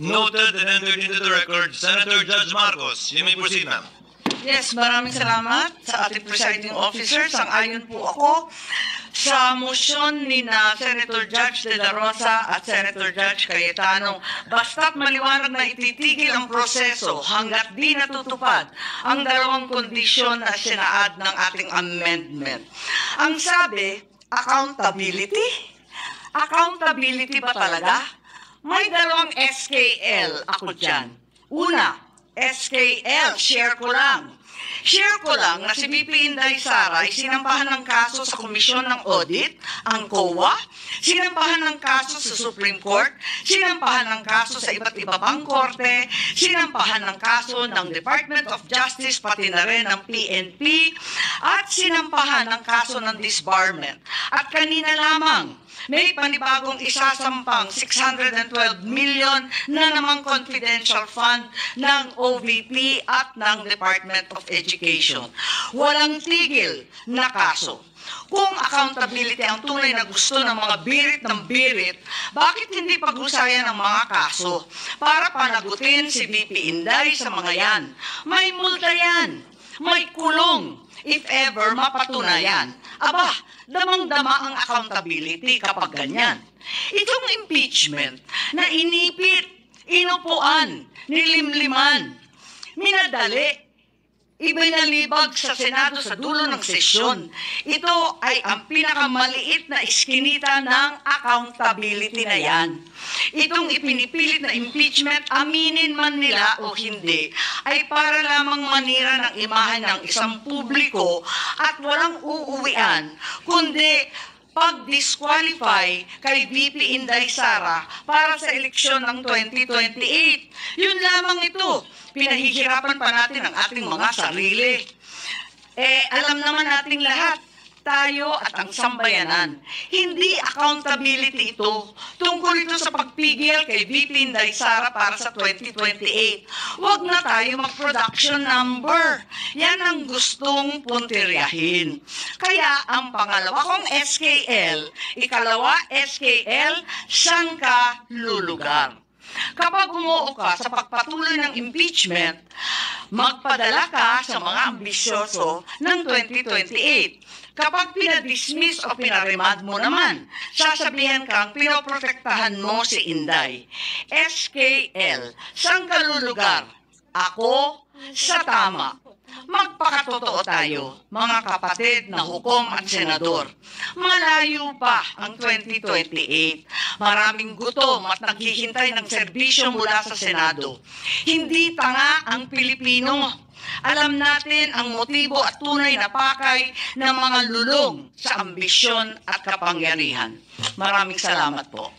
Noted and entered into the record, Senator Judge Marcos. You may proceed, ma'am. Yes, maraming salamat sa ating presiding officer. Sang-ayon po ako sa motion ni na Senator Judge De La Rosa at Senator Judge Cayetano. Basta't maliwanag na ititigil ang proseso hanggat di natutupad ang dalawang kondisyon na sinaad ng ating amendment. Ang sabi, accountability? Accountability ba talaga? May dalawang SKL ako dyan. Una, SKL, share ko lang. Share ko lang na si VP Inday Sara ay sinampahan ng kaso sa Komisyon ng Audit, ang COA, sinampahan ng kaso sa Supreme Court, sinampahan ng kaso sa iba't iba pang korte, sinampahan ng kaso ng Department of Justice, pati na rin ng PNP, at sinampahan ng kaso ng disbarment. At kanina lamang, may panibagong isasampang 612 million na namang confidential fund ng OVP at ng Department of Education. Walang tigil na kaso. Kung accountability ang tunay na gusto ng mga birit ng birit, bakit hindi pag-usayan ang mga kaso para panagutin si VP Inday sa mga yan? May multa yan. May kulong if ever mapatunayan. Aba, damang-dama ang accountability kapag ganyan. Itong impeachment na inipit, inupuan, nilimliman, minadali, ibinalibag sa Senado sa dulo ng sesyon. Ito ay ang pinakamaliit na iskinita ng accountability na yan. Itong ipinipilit na impeachment, aminin man nila o hindi, ay para lamang manira ng imahe ng isang publiko at walang uuwian, kundi pag-disqualify kay VP Inday Sara para sa eleksyon ng 2028. Yun lamang ito. Pinahihirapan pa natin ang ating mga sarili. Alam naman nating lahat, tayo at ang sambayanan. Hindi accountability ito. Tungkol ito sa pagpigil kay VP Inday Sara para sa 2028. Huwag na tayo mag-production number. Yan ang gustong puntiryahin. Kaya ang pangalawa kong SKL, ikalawa SKL, saan ka lulugar? Kapag umuo ka sa pagpatuloy ng impeachment, magpadala ka sa mga ambisyoso ng 2028. Kapag pinadismiss o pinaremad mo naman, sasabihan kang pinoprotektahan mo si Inday. SKL, saan ka lulugar? Ako sa tama. Magpakatotoo tayo, mga kapatid na hukom at senador. Malayo pa ang 2028. Maraming gutom at naghihintay ng serbisyo mula sa Senado. Hindi tanga ang Pilipino. Alam natin ang motibo at tunay na pakay ng mga lulong sa ambisyon at kapangyarihan. Maraming salamat po.